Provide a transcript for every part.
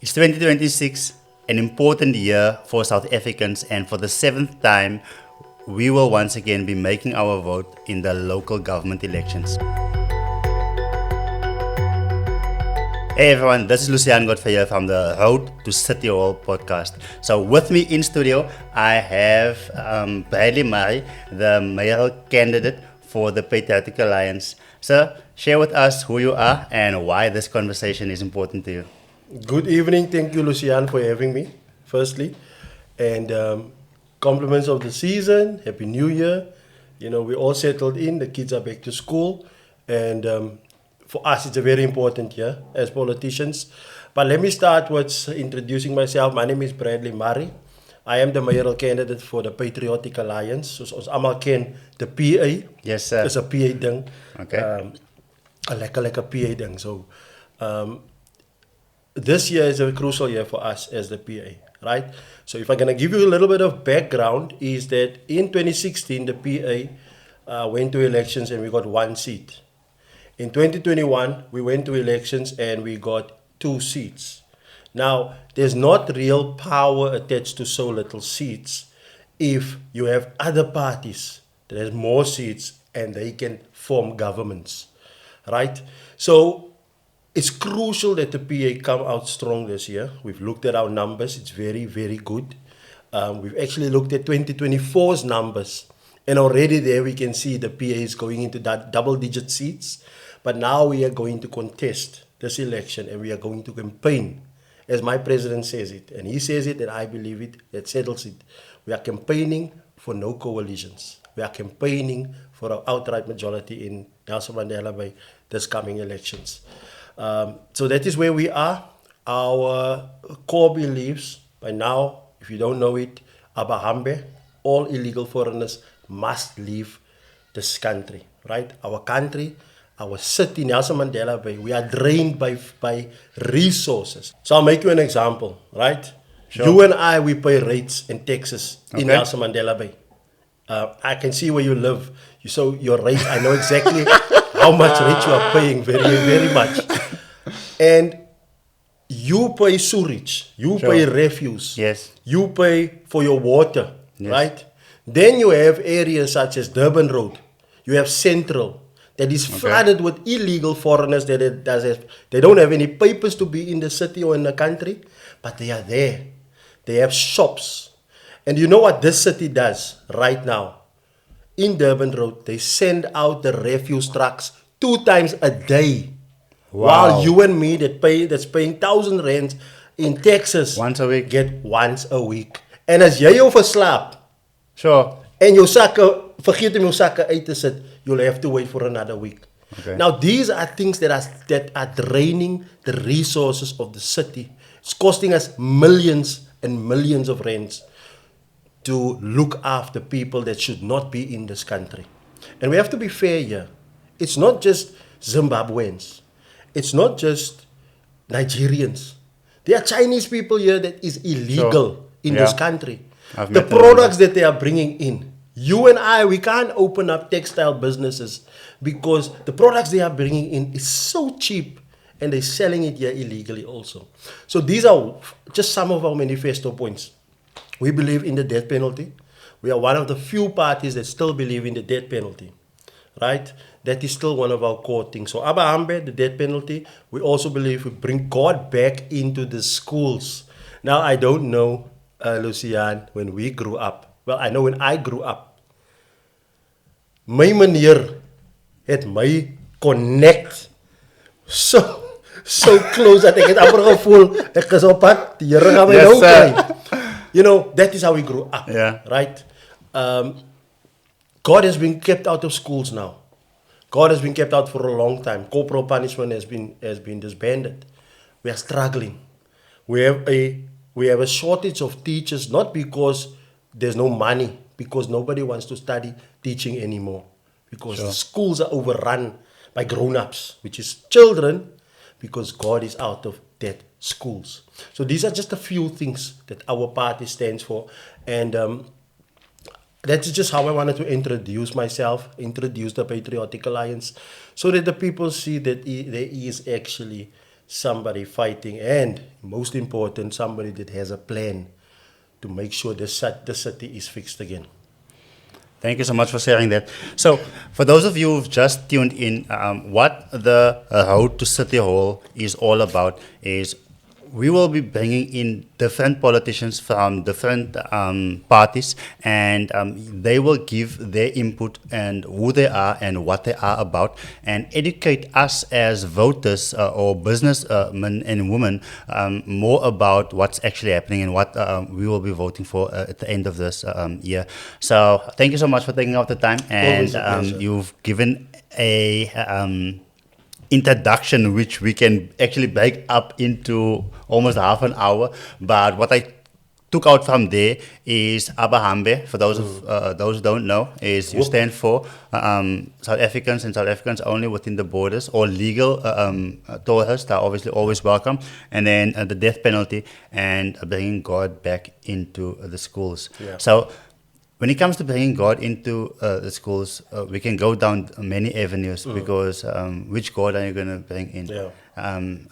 It's 2026, an important year for South Africans, and for the seventh time, we will once again be making our vote in the local government elections. Hey everyone, this is Lucian Godfrey from the Road to City Hall podcast. So with me in studio, I have Bradley Murray, the mayoral candidate for the Patriotic Alliance. Sir, share with us who you are and why this conversation is important to you. Good evening. Thank you, Lucian, for having me, firstly. And compliments of the season. Happy New Year. You know, we all settled in. The kids are back to school. And for us, it's a very important year as politicians. But let me start with introducing myself. My name is Bradley Murray. I am the mayoral candidate for the Patriotic Alliance. So, ons almal ken the PA. Yes, sir. It's a PA ding. Okay. A lekker PA ding. So, this year is a crucial year for us as the PA, right? So if I'm going to give you a little bit of background, is that in 2016, the PA went to elections and we got one seat. In 2021, we went to elections and we got 2 seats. Now, there's not real power attached to so little seats if you have other parties that has more seats and they can form governments, right? So it's crucial that the PA come out strong this year. We've looked at our numbers. It's very, very good. We've actually looked at 2024's numbers. And already there we can see the PA is going into that double-digit seats. But now we are going to contest this election and we are going to campaign, as my president says it. And he says it and I believe it. That settles it. We are campaigning for no coalitions. We are campaigning for an outright majority in Nelson Mandela Bay this coming elections. So that is where we are. Our core beliefs, by now, if you don't know it, Abahambe, all illegal foreigners must leave this country, right? Our country, our city, Nelson Mandela Bay, we are drained by resources. So I'll make you an example, right? Sure. You and I, we pay rates and taxes in Nelson Mandela Bay. I can see where you live. So your rate, I know exactly how much rate you are paying, very, very much. And you pay sewage, you pay refuse, Yes. you pay for your water, Yes. right? Then you have areas such as Durban Road, you have Central, that is flooded with illegal foreigners they don't have any papers to be in the city or in the country, but they are there. They have shops. And you know what this city does right now? In Durban Road, they send out the refuse trucks 2 times a day. Wow. While you and me that's paying 1,000 rand in Texas Once a week. get once a week. En as jy jou verslaap Sure. en jou sakke vergeet om jou sakke uit te sit, you'll have to wait for another week. Okay. Now these are things that are draining the resources of the city. It's costing us millions and millions of rands to look after people that should not be in this country. And we have to be fair here. It's not just Zimbabweans. It's not just Nigerians. There are Chinese people here that is illegal in this country. The products that they are bringing in. You and I, we can't open up textile businesses because the products they are bringing in is so cheap and they're selling it here illegally also. So these are just some of our manifesto points. We believe in the death penalty. We are one of the few parties that still believe in the death penalty, right? That is still one of our core things. So Abahambe, the death penalty, we also believe we bring God back into the schools. Now, I don't know, Lucian, when we grew up. Well, I know when I grew up. My meneer het my connect so close dat ek het amper gevoel ek is op pad, die Here gaan my nou kry. You know, that is how we grew up, right? God has been kept out of schools now. God has been kept out for a long time. Corporal punishment has been disbanded. We are struggling. We have a shortage of teachers, not because there's no money, because nobody wants to study teaching anymore. Because the schools are overrun by grown-ups, which is children, because God is out of that schools. So these are just a few things that our party stands for. And that's just how I wanted to introduce myself, introduce the Patriotic Alliance, so that the people see that there is actually somebody fighting, and most important, somebody that has a plan to make sure the city is fixed again. Thank you so much for sharing that. So, for those of you who've just tuned in, what the Road to City Hall is all about is we will be bringing in different politicians from different parties, and they will give their input and who they are and what they are about, and educate us as voters or businessmen and women more about what's actually happening and what we will be voting for at the end of this year. So, thank you so much for taking out the time, and Always a pleasure. you've given a introduction which we can actually break up into almost half an hour. But what I took out from there is Abahambe. For those of those who don't know, is you stand for South Africans and South Africans only within the borders, or legal tourists are obviously always welcome, and then the death penalty and bringing God back into the schools. Yeah. So when it comes to bringing God into the schools, we can go down many avenues because which God are you going to bring in? Yeah. And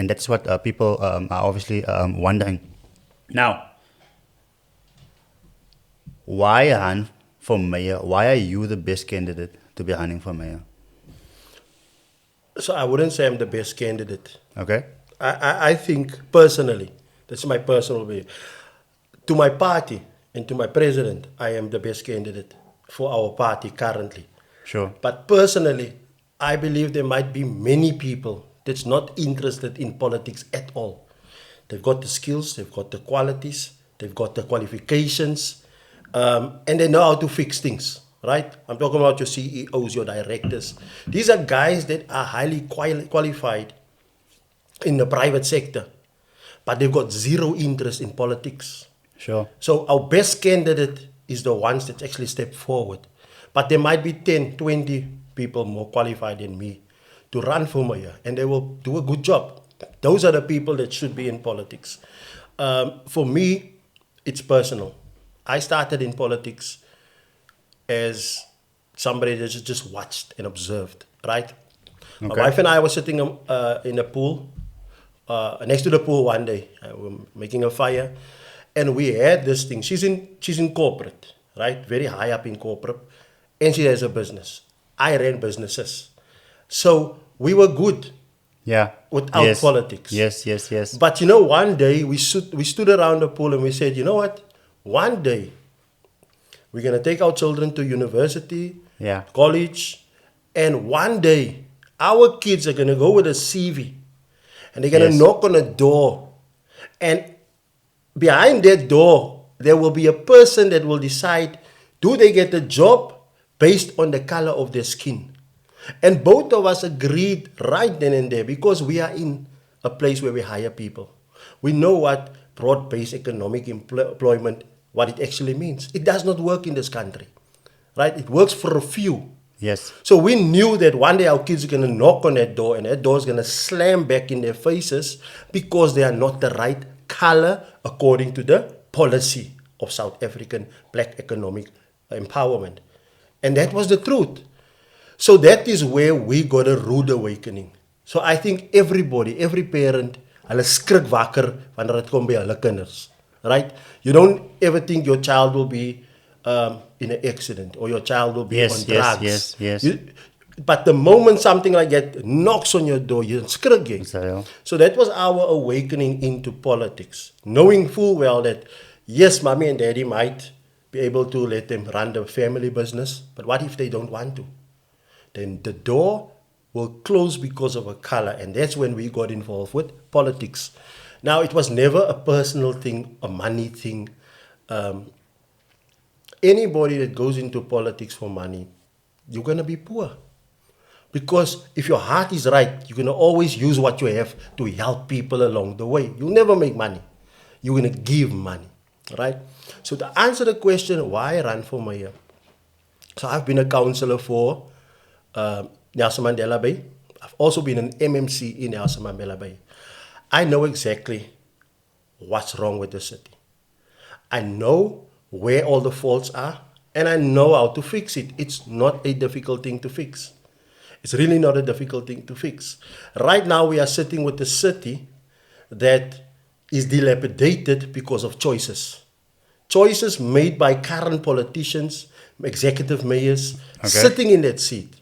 that's what people are obviously wondering. Now, why run for mayor? Why are you the best candidate to be running for mayor? So I wouldn't say I'm the best candidate. Okay? I think personally, that's my personal view. To my party and to my president, I am the best candidate for our party currently. Sure. But personally, I believe there might be many people that's not interested in politics at all. They've got the skills, they've got the qualities, they've got the qualifications, and they know how to fix things, right? I'm talking about your CEOs, your directors. These are guys that are highly qualified in the private sector, but they've got zero interest in politics. Sure. So our best candidate is the ones that actually step forward. But there might be 10, 20 people more qualified than me to run for mayor, and they will do a good job. Those are the people that should be in politics. For me, it's personal. I started in politics as somebody that just watched and observed, right? My Okay. wife and I were sitting in a pool, next to the pool one day. We were making a fire, and we had this thing. She's in corporate, right? Very high up in corporate, and she has a business. I ran businesses, so we were good Yeah. without Yes. politics. Yes, yes, yes. But you know, one day we stood around the pool and we said, you know what? One day we're gonna take our children to university, Yeah. college, and one day our kids are gonna go with a CV, and they're gonna Yes. knock on a door, and behind that door there will be a person that will decide, do they get a job based on the color of their skin? And both of us agreed right then and there, because we are in a place where we hire people. We know what broad-based economic employment, what it actually means. It does not work in this country, right? It works for a few. Yes. So we knew that one day our kids are going to knock on that door, and that door is going to slam back in their faces because they are not the right color according to the policy of South African black economic empowerment. And that was the truth. So that is where we got a rude awakening. So I think everybody, every parent, hulle skrik wakker wanneer dit kom by hulle kinders, right? You don't ever think your child will be in an accident or your child will be Yes, on yes, drugs. yes, yes. But the moment something like that knocks on your door, you skrik again. So, So that was our awakening into politics, knowing full well that yes, mommy and daddy might be able to let them run the family business, but what if they don't want to? Then the door will close because of a color, and that's when we got involved with politics. Now, it was never a personal thing, a money thing. Anybody that goes into politics for money, you're going to be poor. Because if your heart is right, you're going to always use what you have to help people along the way. You'll never make money. You're going to give money, right? So to answer the question, why run for mayor? So I've been a councillor for Nelson Mandela Bay. I've also been an MMC in Nelson Mandela Bay. I know exactly what's wrong with the city. I know where all the faults are, and I know how to fix it. It's not a difficult thing to fix. It's really not a difficult thing to fix. Right now, we are sitting with a city that is dilapidated because of choices. Choices made by current politicians, executive mayors, sitting in that seat.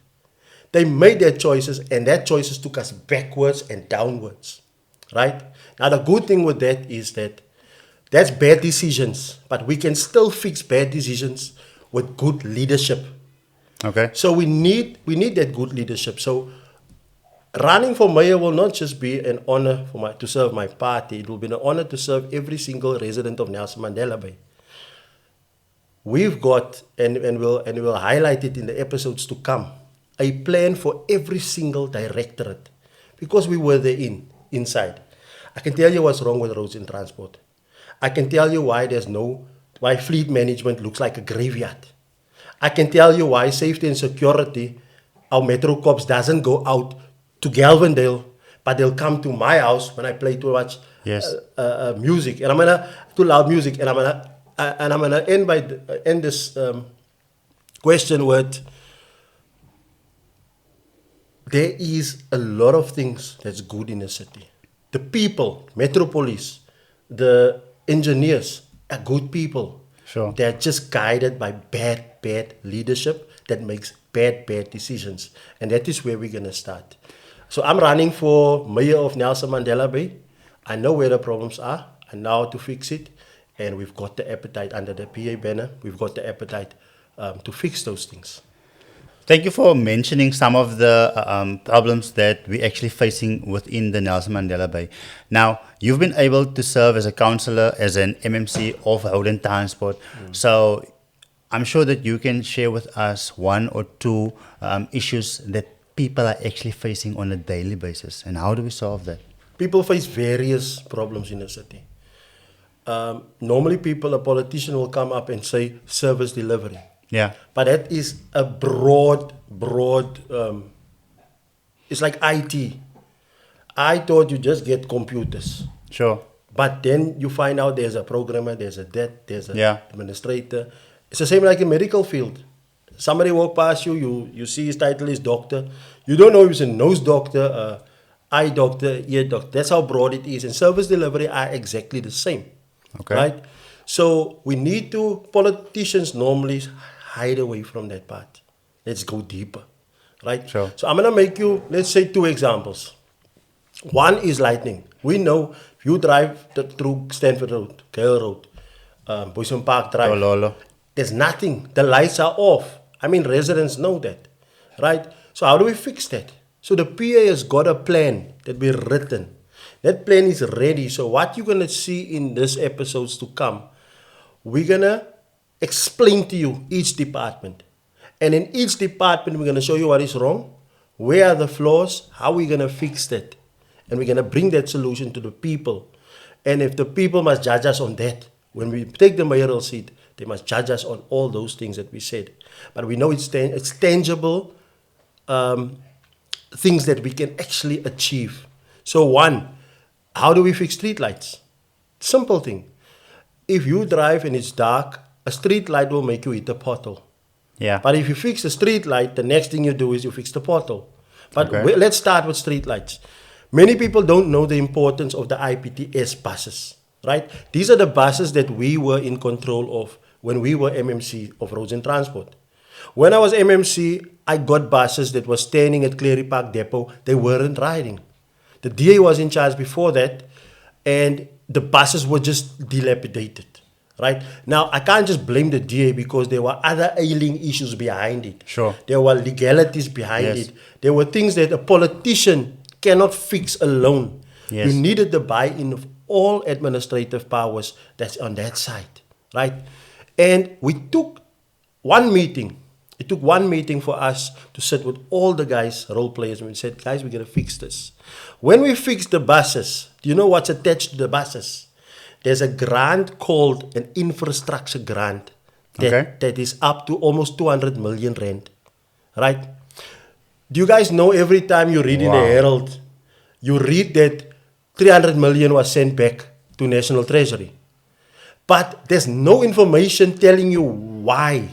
They made their choices, and that choices took us backwards and downwards, right? Now, the good thing with that is that that's bad decisions, but we can still fix bad decisions with good leadership. Okay. So we need that good leadership. So running for mayor will not just be an honor to serve my party. It will be an honor to serve every single resident of Nelson Mandela Bay. We've got, and we'll highlight it in the episodes to come, a plan for every single directorate, because we were there inside. I can tell you what's wrong with roads and transport. I can tell you why fleet management looks like a graveyard. I can tell you why safety and security, our Metro Cops doesn't go out to Galvindale, but they'll come to my house when I play too much music, and too loud music, and I'm gonna end this question with, there is a lot of things that's good in the city. The people, Metropolis, the engineers are good people. Sure. They're just guided by bad leadership that makes bad decisions. And that is where we're going to start. So I'm running for mayor of Nelson Mandela Bay. I know where the problems are. I know how to fix it. And we've got the appetite under the PA banner. We've got the appetite to fix those things. Thank you for mentioning some of the problems that we're actually facing within the Nelson Mandela Bay. Now, you've been able to serve as a councillor, as an MMC of road and transport. So I'm sure that you can share with us one or two issues that people are actually facing on a daily basis. And how do we solve that? People face various problems in the city. Normally a politician will come up and say service delivery. Yeah. But that is a broad, it's like IT. I thought you just get computers. Sure. But then you find out there's a programmer, there's an administrator. It's the same like in medical field. Somebody walk past you see his title is doctor. You don't know if he's a nose doctor, eye doctor, ear doctor. That's how broad it is. And service delivery are exactly the same. Okay. Right? So politicians normally hide away from that part. Let's go deeper, right? Sure. So I'm going to make you, let's say, two examples. One is lightning. We know if you drive through Stanford Road, Gale Road, Boyson Park Drive, Tololo. there's nothing. The lights are off. I mean, residents know that, right? So how do we fix that? So the PA has got a plan that we written. That plan is ready. So what you're going to see in these episodes to come, we're going to explain to you each department. And in each department, we're going to show you what is wrong, where are the flaws, how we're going to fix that. And we're going to bring that solution to the people. And if the people must judge us on that, when we take the mayoral seat, they must judge us on all those things that we said. But we know it's tangible things that we can actually achieve. So one, how do we fix street lights? Simple thing. If you drive and it's dark, a street light will make you hit a pothole. Yeah. But if you fix the street light, the next thing you do is you fix the pothole. But let's start with street lights. Many people don't know the importance of the IPTS buses, right? These are the buses that we were in control of when we were MMC of Roads and Transport. When I was MMC, I got buses that were standing at Cleary Park Depot. They weren't riding. The DA was in charge before that, and the buses were just dilapidated. Right? Now, I can't just blame the DA because there were other ailing issues behind it. Sure. There were legalities behind it. There were things that a politician cannot fix alone. Yes. You needed the buy-in of all administrative powers that's on that side. Right? And we took one meeting. It took one meeting for us to sit with all the guys, role players, and we said, guys, we're going to fix this. When we fixed the buses, do you know what's attached to the buses? There's a grant called an infrastructure grant that is up to almost 200 million rand, right? Do you guys know every time you read in the Herald, you read that 300 million was sent back to National Treasury. But there's no information telling you why,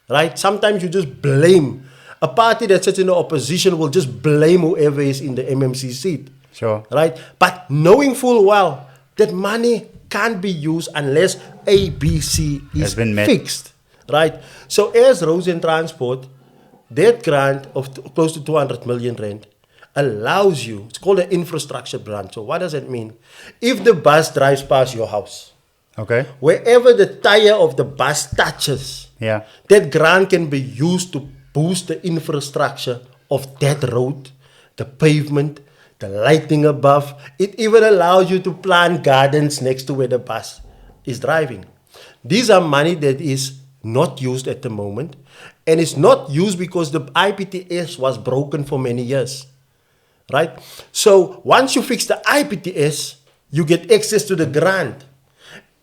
right? Sometimes you just blame A party that sits in the opposition will just blame whoever is in the MMC seat. Sure. Right? But knowing full well that money can't be used unless ABC is Has been met. fixed. Right? So as roads and transport, that grant of close to 200 million rand allows you, it's called an infrastructure grant. So what does that mean? If the bus drives past your house, Okay. wherever the tire of the bus touches, Yeah. that grant can be used to boost the infrastructure of that road, the pavement, the lighting above. It even allows you to plant gardens next to where the bus is driving. These are money that is not used at the moment, and it's not used because the IPTS was broken for many years. Right? So once you fix the IPTS, you get access to the grant.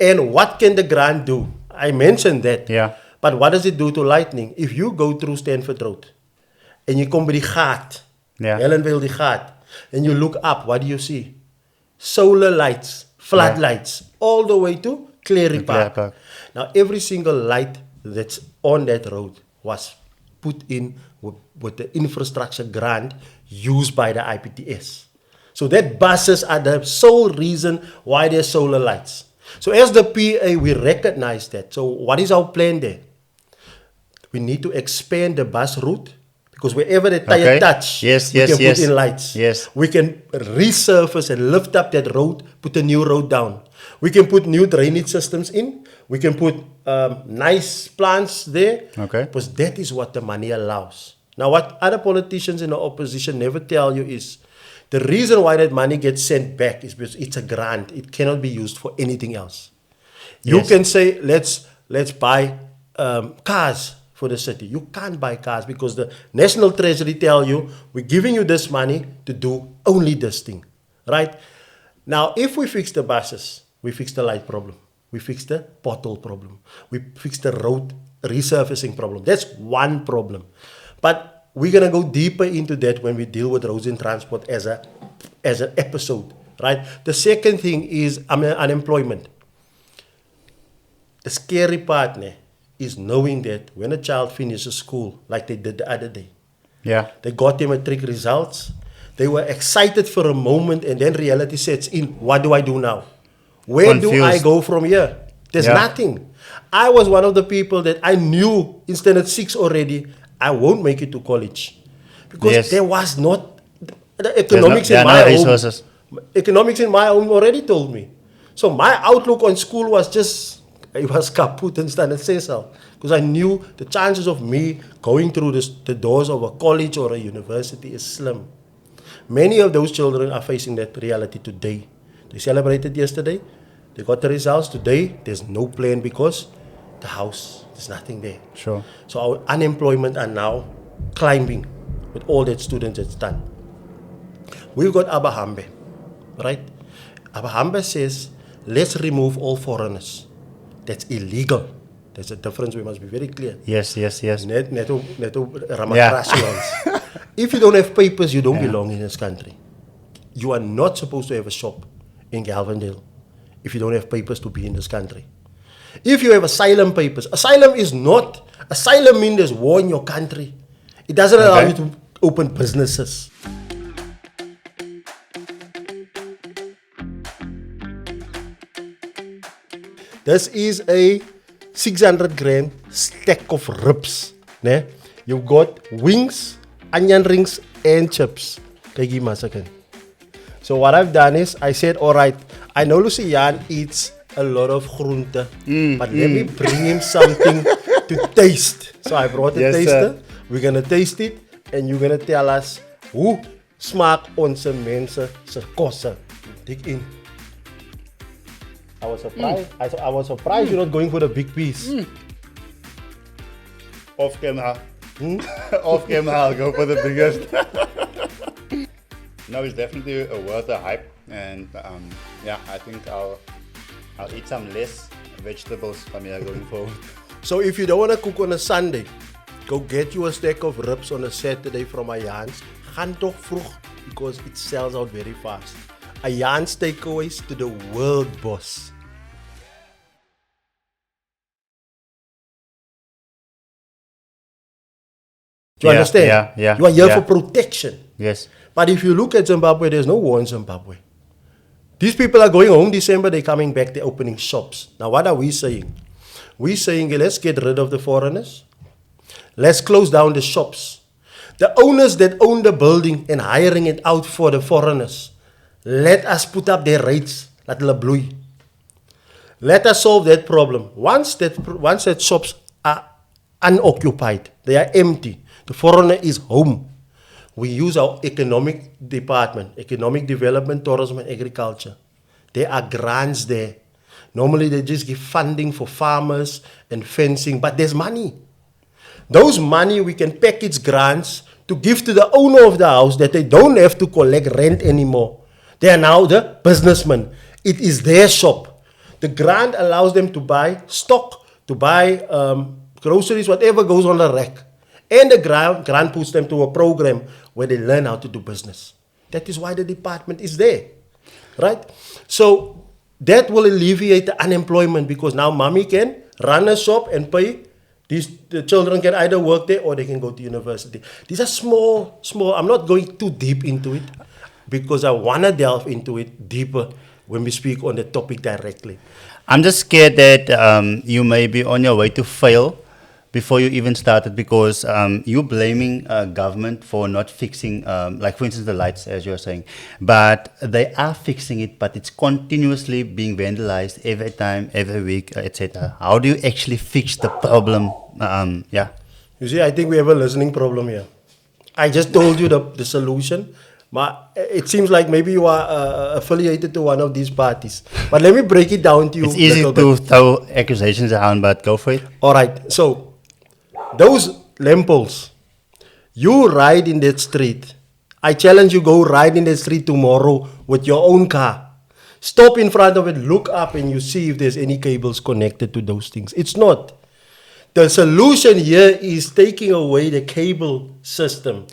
And what can the grant do? I mentioned that. Yeah. But what does it do to lightning? If you go through Stanford Road and you come by die gaat, Yeah. Hellenville die gaat, and you look up, what do you see? Solar lights, floodlights, all the way to Clary To Clary Park. Park. Now, every single light that's on that road was put in with the infrastructure grant used by the IPTS. So that buses are the sole reason why there's solar lights. So as the PA, we recognize that. So what is our plan there? We need to expand the bus route because wherever the tire Okay. touch, Yes, we yes, can yes. put in lights. Yes. We can resurface and lift up that road, put a new road down. We can put new drainage systems in. We can put nice plants there. Okay. Because that is what the money allows. Now, what other politicians in the opposition never tell you is the reason why that money gets sent back is because it's a grant. It cannot be used for anything else. You Yes. can say, let's buy cars for the city. You can't buy cars because the National Treasury tell you, we're giving you this money to do only this thing. Right? Now, if we fix the buses, we fix the light problem. We fix the pothole problem. We fix the road resurfacing problem. That's one problem. But we're going to go deeper into that when we deal with roads and transport as an episode. Right? The second thing is unemployment. The scary part is knowing that when a child finishes school, like they did the other day, Yeah. they got their matric results, they were excited for a moment, and then reality sets in. What do I do now? Where do I Confused. go from here? There's Yeah. nothing. I was one of the people that I knew in standard 6 already, I won't make it to college. Because Yes. there was not the economics there in are my no home. resources. Economics in my home already told me. So my outlook on school was just, it was kaput in standard 6. Because I knew the chances of me going through the doors of a college or a university is slim. Many of those children are facing that reality today. They celebrated yesterday. They got the results today. There's no plan because the house, there's nothing there. Sure. So our unemployment are now climbing with all that students that's done. We've got Abahambe, right? Abahambe says, let's remove all foreigners. That's illegal. There's a difference. We must be very clear. Yes, yes, yes. Neto Ramakrishna. If you don't have papers, you don't belong in this country. You are not supposed to have a shop in Galvandale if you don't have papers to be in this country. If you have asylum papers, asylum means there's war in your country. It doesn't allow you to open businesses. This is a 600 gram stack of ribs. Ne? You've got wings, onion rings, and chips. Kijk hier maar, second. So what I've done is, I said, all right, I know Lucian eats a lot of groente, but let me bring him something to taste. So I brought a Yes, taster. sir. We're gonna taste it, and you're gonna tell us hoe smaak onze mensen se kosse. Dig in. I was surprised. I was surprised you're not going for the big piece. Off camera. Off camera, I'll go for the biggest. No, it's definitely worth the hype, and yeah, I think I'll eat some less vegetables from here going forward. So if you don't want to cook on a Sunday, go get you a stack of ribs on a Saturday from Ayans. Gaan toch vroeg because it sells out very fast. Ayans takeaways to the world, boss. Do you Yeah, understand? yeah, You are here yeah. for protection. Yes. But if you look at Zimbabwe, there's no war in Zimbabwe. These people are going home December, they're coming back, they're opening shops. Now, what are we saying? We're saying, let's get rid of the foreigners. Let's close down the shops. The owners that own the building and hiring it out for the foreigners, let us put up their rates. Let us solve that problem. Once that shops are unoccupied, they are empty, the foreigner is home. We use our economic department, economic development, tourism and agriculture. There are grants there. Normally they just give funding for farmers and fencing, but there's money. Those money we can package grants to give to the owner of the house that they don't have to collect rent anymore. They are now the businessman. It is their shop. The grant allows them to buy stock, to buy groceries, whatever goes on the rack. And the grant puts them to a program where they learn how to do business. That is why the department is there, right? So that will alleviate the unemployment because now mommy can run a shop and pay. The children can either work there or they can go to university. These are small. I'm not going too deep into it because I want to delve into it deeper when we speak on the topic directly. I'm just scared that you may be on your way to fail before you even started because you're blaming government for not fixing, like for instance, the lights, as you're saying. But they are fixing it, but it's continuously being vandalized every time, every week, etc. How do you actually fix the problem? Yeah. You see, I think we have a listening problem here. I just told you the solution. But it seems like maybe you are affiliated to one of these parties. But let me break it down to you. It's easy to throw accusations around, but go for it. All right. So, those lampposts, you ride in that street. I challenge you, go ride in that street tomorrow with your own car. Stop in front of it, look up, and you see if there's any cables connected to those things. It's not. The solution here is taking away the cable system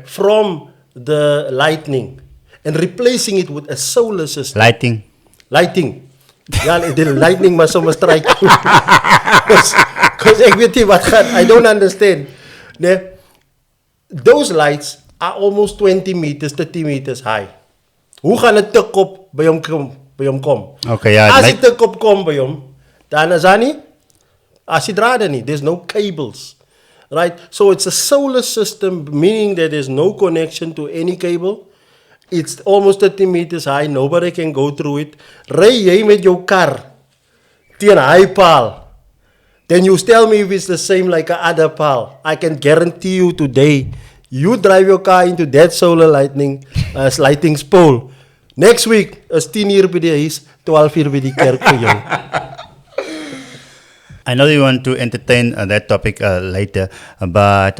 from the lightning and replacing it with a solar system. Lighting. Ja, the lightning must strike. Because I don't understand. Those lights are almost 20 meters, 30 meters high. Hoe gaan het tik op by hom kom? Okay, yeah. As die tik op kom by hom, dan is daar nie, as die drade nie, there's no cables. Right? So it's a solar system, meaning that there's no connection to any cable. It's almost 30 meters high. Nobody can go through it. Ry jy met jou kar teen high paal. Then you tell me if it's the same like a other paal. I can guarantee you today, you drive your car into that solar lighting pole. Next week, is 10 uur by die huis, 12 uur by die kerk vir jou. I know you want to entertain that topic later, but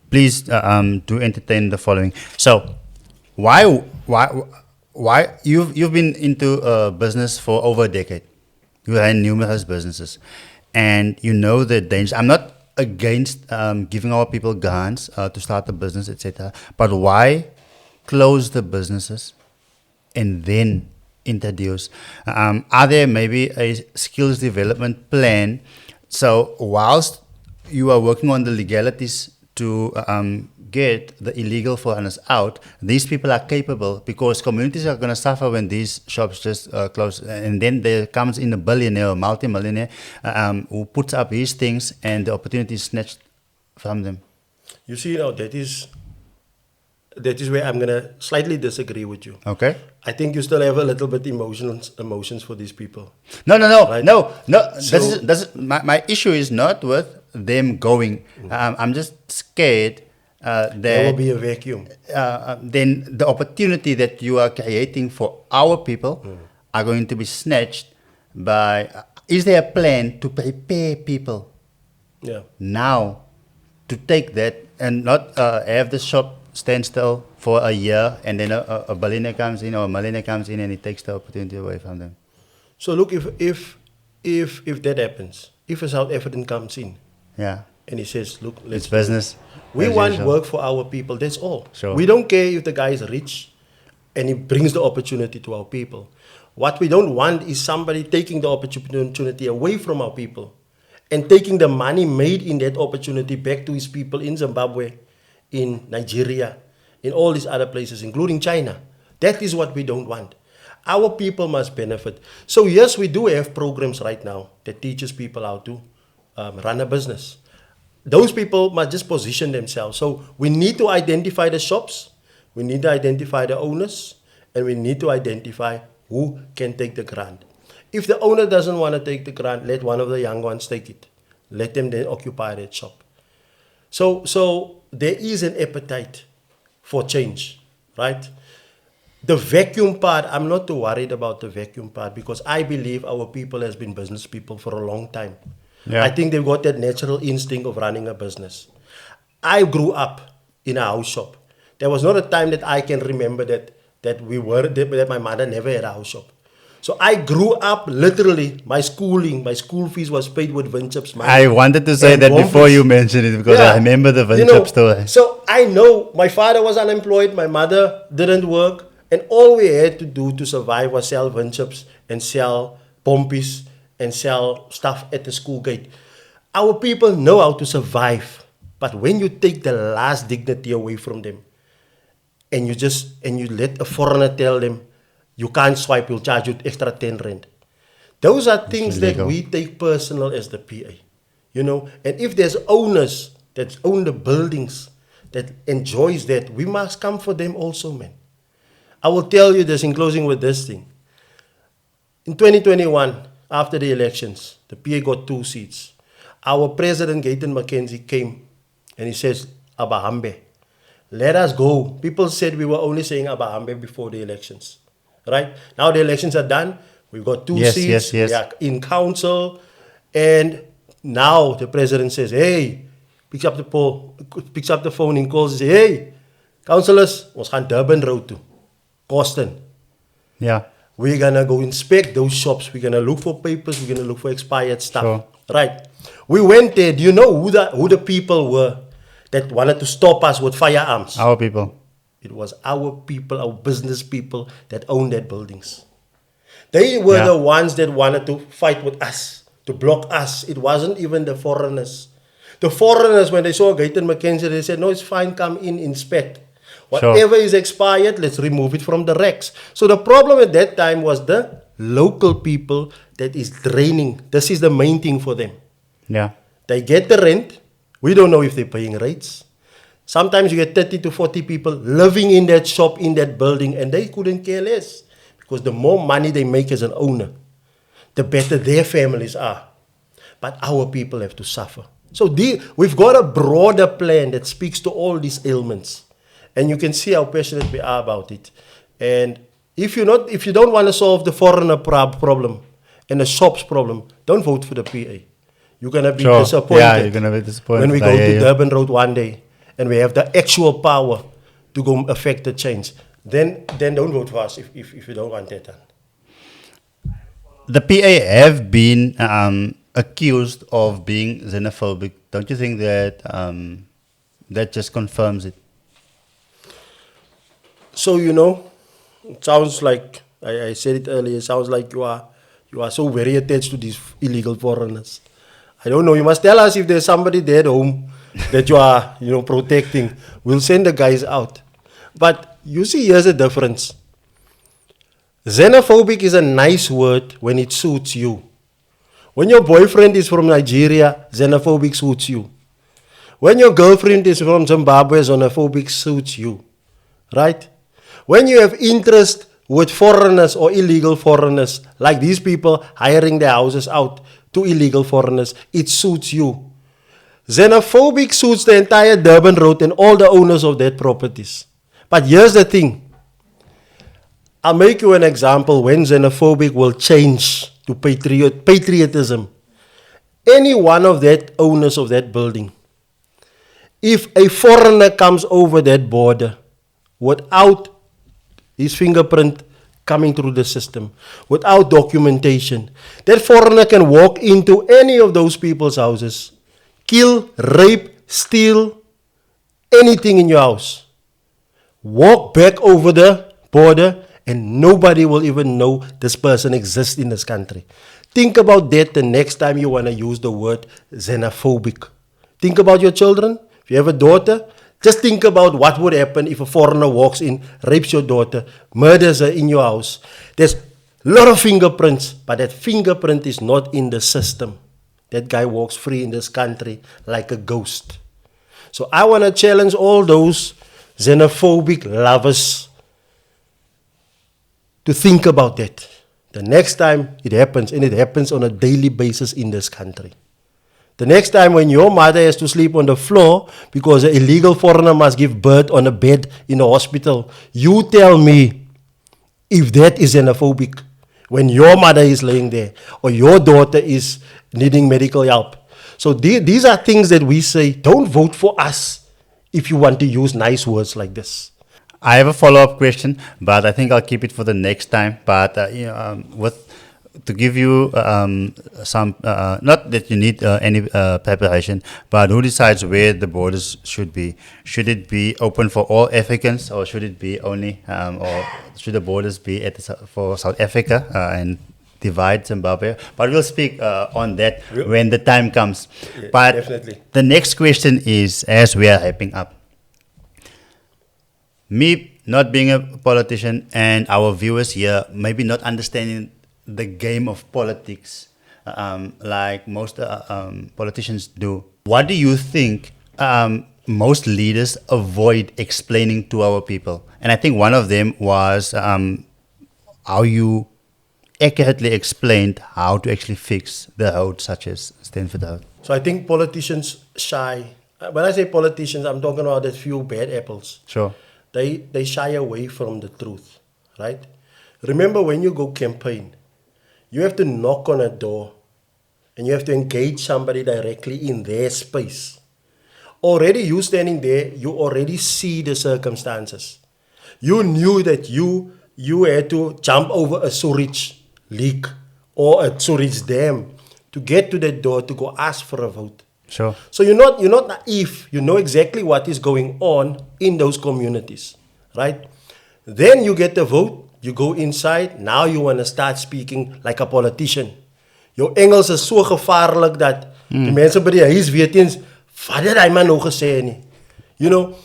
please do entertain the following. So, why you've been into business for over a decade? You ran numerous businesses, and you know the danger. I'm not against giving our people grants to start a business, etc. But why close the businesses and then introduce? Are there maybe a skills development plan? So whilst you are working on the legalities to get the illegal foreigners out, these people are capable because communities are going to suffer when these shops just close. And then there comes in a billionaire or multi-millionaire who puts up his things and the opportunity is snatched from them. You see, now that is where I'm going to slightly disagree with you. Okay. I think you still have a little bit emotions for these people. No. Right? No. So, My issue is not with them going. I'm just scared that there will be a vacuum. Then the opportunity that you are creating for our people are going to be snatched by. Is there a plan to prepare people now to take that and not have the shop stand still for a year and then a billionaire comes in or a millionaire comes in and he takes the opportunity away from them? So look, if that happens, if a South African comes in, and he says, "Look, it's business. We want work for our people. That's all. Sure. We don't care if the guy is rich, and he brings the opportunity to our people. What we don't want is somebody taking the opportunity away from our people, and taking the money made in that opportunity back to his people in Zimbabwe, in Nigeria, in all these other places, including China. That is what we don't want. Our people must benefit. So yes, we do have programs right now that teaches people how to run a business. Those people must just position themselves. So we need to identify the shops, we need to identify the owners, and we need to identify who can take the grant. If the owner doesn't want to take the grant, let one of the young ones take it. Let them then occupy that shop. So there is an appetite for change, right? The vacuum part, I'm not too worried about the vacuum part because I believe our people has been business people for a long time. Yeah. I think they've got that natural instinct of running a business. I grew up in a house shop. There was not a time that I can remember that my mother never had a house shop. So I grew up literally, my school fees was paid with Winchips money. I wanted to say that before you mentioned it because I remember the Winchip story. So I know my father was unemployed, my mother didn't work, and all we had to do to survive was sell Winchips and sell pompies and sell stuff at the school gate. Our people know how to survive, but when you take the last dignity away from them, and you let a foreigner tell them, you can't swipe, we'll charge you extra 10 rand. Those are things that we take personal as the PA, And if there's owners that own the buildings that enjoys that, we must come for them also, man. I will tell you this in closing with this thing. In 2021, after the elections, the PA got 2 seats. Our president, Gayton McKenzie, came and he says, Abahambe, let us go. People said we were only saying Abahambe before the elections. Right? Now the elections are done. We've got 2 seats. Yes. We are in council. And now the president says, hey, picks up the phone and calls and says, hey, councillors, ons gaan Durban Road to. Boston. Yeah. We're going to go inspect those shops. We're going to look for papers. We're going to look for expired stuff. Sure. Right. We went there. Do you know who the people were that wanted to stop us with firearms? Our people. It was our people, our business people that owned that buildings. They were the ones that wanted to fight with us, to block us. It wasn't even the foreigners. The foreigners, when they saw Gayton McKenzie, they said, no, it's fine, come in, inspect. Whatever is expired, let's remove it from the racks. So the problem at that time was the local people that is draining. This is the main thing for them. Yeah. They get the rent. We don't know if they're paying rates. Sometimes you get 30 to 40 people living in that shop, in that building, and they couldn't care less. Because the more money they make as an owner, the better their families are. But our people have to suffer. So we've got a broader plan that speaks to all these ailments. And you can see how passionate we are about it. And if you don't want to solve the foreigner problem and the shops problem, don't vote for the PA. You're going to be disappointed. Yeah, you're going to be disappointed. When we go to Durban Road one day and we have the actual power to go affect the change, then don't vote for us if you don't want that done. The PA have been accused of being xenophobic. Don't you think that that just confirms it? So, it sounds like, I said it earlier, it sounds like you are so very attached to these illegal foreigners. I don't know, you must tell us if there's somebody there at home that you are, protecting. We'll send the guys out. But you see, here's the difference. Xenophobic is a nice word when it suits you. When your boyfriend is from Nigeria, xenophobic suits you. When your girlfriend is from Zimbabwe, xenophobic suits you. Right? When you have interest with foreigners or illegal foreigners, like these people hiring their houses out to illegal foreigners, it suits you. Xenophobic suits the entire Durban Road and all the owners of that properties. But here's the thing. I'll make you an example when xenophobic will change to patriotism. Any one of that owners of that building, if a foreigner comes over that border without his fingerprint coming through the system, without documentation, that foreigner can walk into any of those people's houses, kill, rape, steal anything in your house, walk back over the border and nobody will even know this person exists in this country. Think about that the next time you want to use the word xenophobic. Think about your children. If you have a daughter, just think about what would happen if a foreigner walks in, rapes your daughter, murders her in your house. There's a lot of fingerprints, but that fingerprint is not in the system. That guy walks free in this country like a ghost. So I want to challenge all those xenophobic lovers to think about that. The next time it happens, and it happens on a daily basis in this country. The next time when your mother has to sleep on the floor because an illegal foreigner must give birth on a bed in a hospital, you tell me if that is xenophobic when your mother is laying there or your daughter is needing medical help. So these are things that we say, don't vote for us if you want to use nice words like this. I have a follow-up question, but I think I'll keep it for the next time. But to give you some, not that you need any preparation, but who decides where the borders should be? Should it be open for all Africans, or should it be only, or should the borders be for South Africa and divide Zimbabwe? But we'll speak on that when the time comes. Yeah, but definitely. The next question is, as we are wrapping up, me not being a politician and our viewers here maybe not understanding the game of politics like most politicians do. What do you think most leaders avoid explaining to our people? And I think one of them was how you accurately explained how to actually fix the road such as Stanford Road. So I think politicians shy. When I say politicians, I'm talking about that few bad apples. Sure. They shy away from the truth, right? Remember, when you go campaign, you have to knock on a door and you have to engage somebody directly in their space. Already you standing there, you already see the circumstances. You knew that you had to jump over a sewage leak or a sewage dam to get to that door to go ask for a vote. Sure. So you're not naive. You know exactly what is going on in those communities, right? Then you get the vote. You go inside. Now you want to start speaking like a politician. Your Engels is so gevaarlijk dat die mense by die huis weet eens wat het hy man nou gesê nie. You know,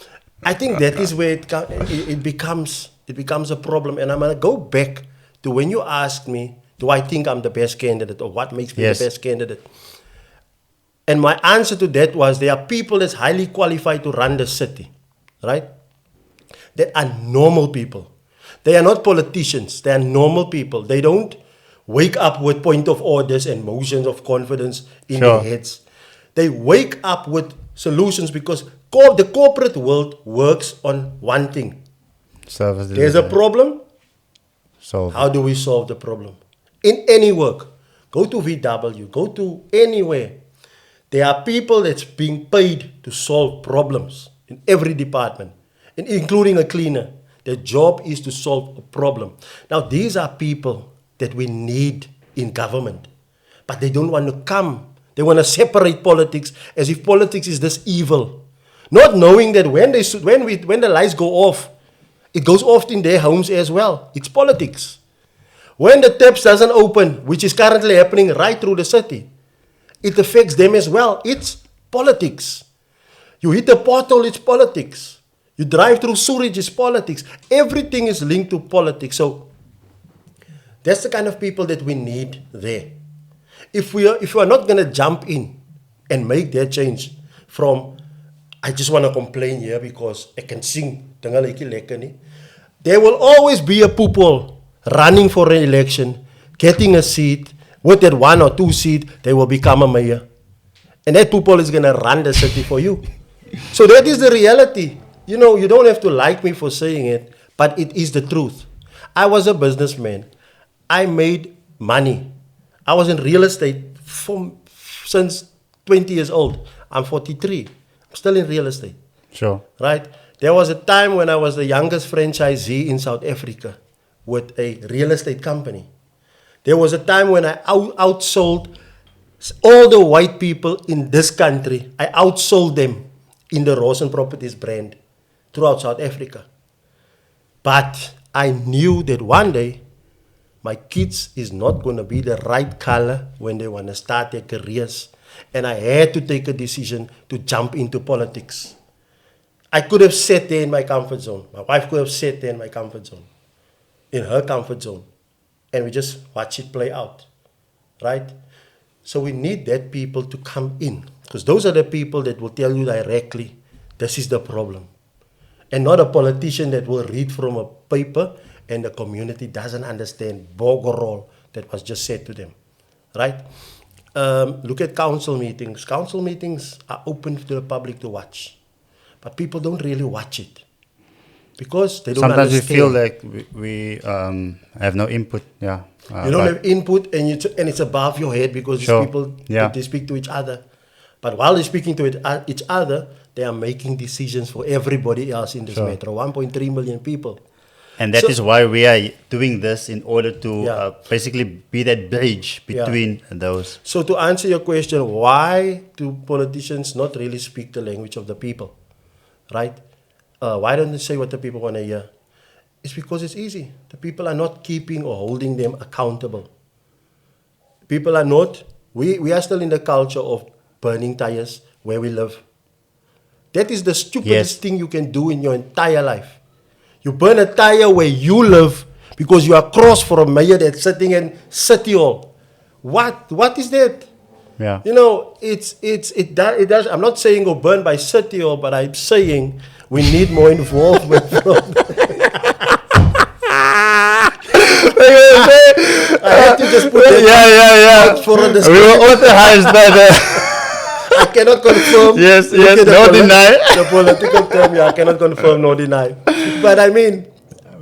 I think that is where it becomes a problem. And I'm going to go back to when you asked me, do I think I'm the best candidate, or what makes me the best candidate? And my answer to that was, there are people that's highly qualified to run the city, right? That are normal people. They are not politicians. They are normal people. They don't wake up with point of orders and motions of confidence in their heads. They wake up with solutions, because the corporate world works on one thing. There's a problem. How do we solve the problem? In any work, go to VW, go to anywhere. There are people that's being paid to solve problems in every department, and including a cleaner. Their job is to solve a problem. Now, these are people that we need in government, but they don't want to come. They want to separate politics as if politics is this evil, not knowing that when the lights go off, it goes off in their homes as well. It's politics. When the taps doesn't open, which is currently happening right through the city, it affects them as well. It's politics. You hit a pothole, it's politics. You drive through sewage, it's politics. Everything is linked to politics. So that's the kind of people that we need there. If we are not going to jump in and make that change from, I just want to complain here because I can sing, there will always be a people running for an election, getting a seat. With that 1 or 2 seat, they will become a mayor. And that people is going to run the city for you. So that is the reality. You know, you don't have to like me for saying it, but it is the truth. I was a businessman. I made money. I was in real estate since 20 years old. I'm 43. I'm still in real estate. Sure. Right? There was a time when I was the youngest franchisee in South Africa with a real estate company. There was a time when I outsold all the white people in this country. I outsold them in the Rosen Properties brand throughout South Africa. But I knew that one day my kids is not going to be the right color when they want to start their careers. And I had to take a decision to jump into politics. I could have sat there in my comfort zone. My wife could have sat there in my comfort zone, in her comfort zone. And we just watch it play out, right? So we need that people to come in, because those are the people that will tell you directly, this is the problem. And not a politician that will read from a paper and the community doesn't understand Bogorol that was just said to them, right? Look at council meetings. Council meetings are open to the public to watch, but people don't really watch it because they don't Sometimes understand. we feel like we have no input. Yeah, you don't have input, and and it's above your head because Sure. these people Yeah. they speak to each other. But while they're speaking to each other, they are making decisions for everybody else in this Sure. metro. 1.3 million people. And that is So- why we are doing this, in order to Yeah. basically be that bridge between those. So to answer your question, why do politicians not really speak the language of the people, right? Why don't they say what the people want to hear? It's because it's easy. The people are not keeping or holding them accountable. People are not, we are still in the culture of burning tires where we live. That is the stupidest Yes. thing you can do in your entire life. You burn a tire where you live because you are cross for a mayor that's sitting in City Hall. What is that? Yeah. You know, it does. I'm not saying go burn by City Hall, but I'm saying we need more involvement from. I had to just put that out for We understanding. were authorized by the. I cannot confirm. Yes, Look yes, at the no deny. The political term, I cannot confirm, no deny. But I mean,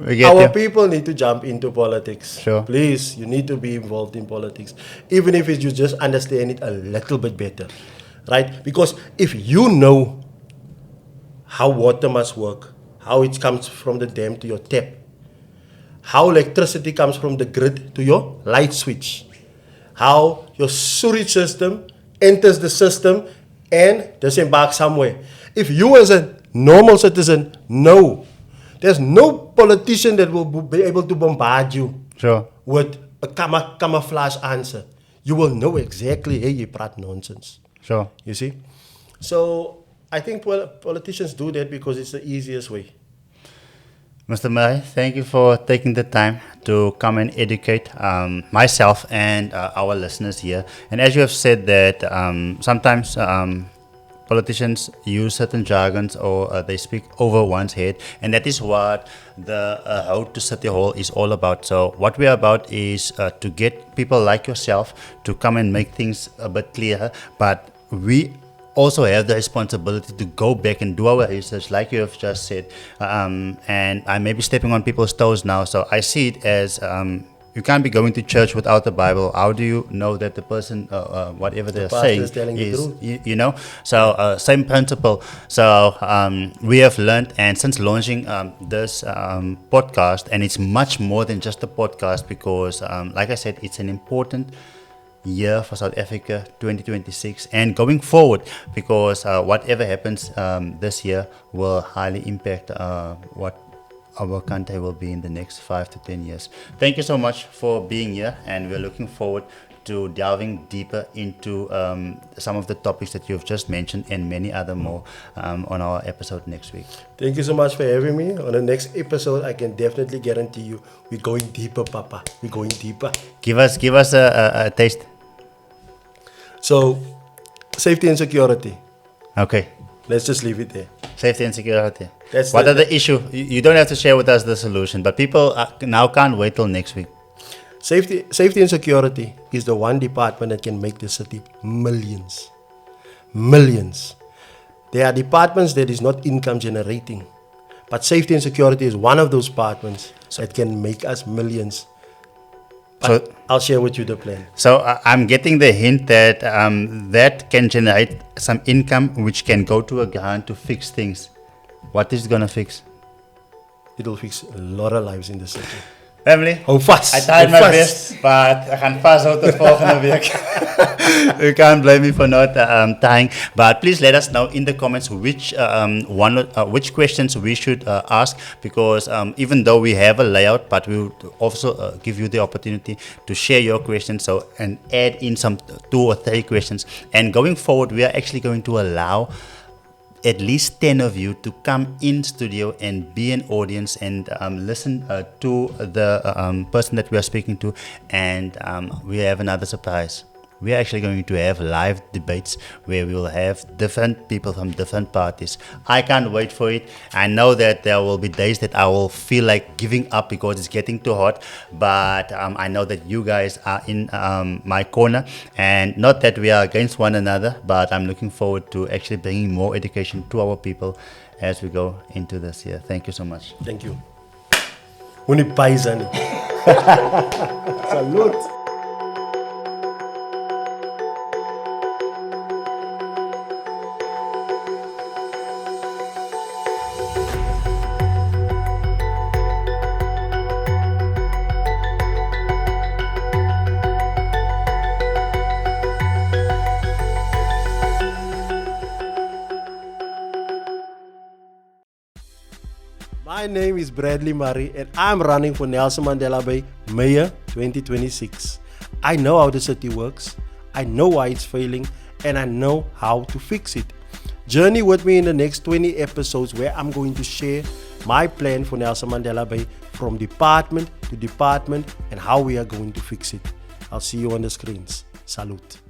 We get our you. people need to jump into politics. Sure. Please, you need to be involved in politics. Even if it's you just understand it a little bit better. Right? Because if you know how water must work, how it comes from the dam to your tap, how electricity comes from the grid to your light switch, how your sewage system enters the system and disembarks somewhere. If you as a normal citizen know, there's no politician that will be able to bombard you Sure. with a camouflage answer. You will know exactly, hey, you praat nonsense. Sure. You see? So I think politicians do that because it's the easiest way. Mr. Murray, thank you for taking the time to come and educate myself and our listeners here. And as you have said that sometimes politicians use certain jargons, or they speak over one's head, and that is what the Road to City Hall is all about. So what we are about is to get people like yourself to come and make things a bit clearer, but we also have the responsibility to go back and do our research, like you have just said. And I may be stepping on people's toes now, so I see it as you can't be going to church without the Bible. How do you know that the person, whatever they're pastor saying, is telling the truth. you know? So same principle. So we have learned, and since launching this podcast, and it's much more than just a podcast, because like I said, it's an important year for South Africa, 2026, and going forward, because whatever happens this year will highly impact what our country will be in the next 5 to 10 years. Thank you so much for being here, and we're looking forward to delving deeper into some of the topics that you've just mentioned, and many other more on our episode next week. Thank you so much for having me. On the next episode, I can definitely guarantee you, we're going deeper, Papa. We're going deeper. Give us a taste. So, safety and security. Okay. Let's just leave it there. Safety and security. That's What the- are the issue? You don't have to share with us the solution, but people now can't wait till next week. Safety and security is the one department that can make the city millions. Millions. There are departments that is not income generating. But safety and security is one of those departments that can make us millions. But So- I'll share with you the plan. So I'm getting the hint that that can generate some income, which can go to a grant to fix things. What is it gonna fix? It'll fix a lot of lives in the city. Family, Hou vast. I tried hou my vast. best, but I gaan vast tot volgende week. You can't blame me for not tying. But please let us know in the comments which which questions we should ask, because even though we have a layout, but we will also give you the opportunity to share your questions, so and add in some 2 or 3 questions. And going forward, we are actually going to allow at least 10 of you to come in studio and be an audience and listen to the person that we are speaking to. And we have another surprise. We are actually going to have live debates where we will have different people from different parties. I can't wait for it. I know that there will be days that I will feel like giving up because it's getting too hot, but I know that you guys are in my corner, and not that we are against one another, but I'm looking forward to actually bringing more education to our people as we go into this year. Thank you so much. Thank you. Unipaisani. Salute. My name is Bradley Murray and I'm running for Nelson Mandela Bay Mayor 2026. I know how the city works, I know why it's failing, and I know how to fix it. Journey with me in the next 20 episodes where I'm going to share my plan for Nelson Mandela Bay from department to department and how we are going to fix it. I'll see you on the screens. Salute.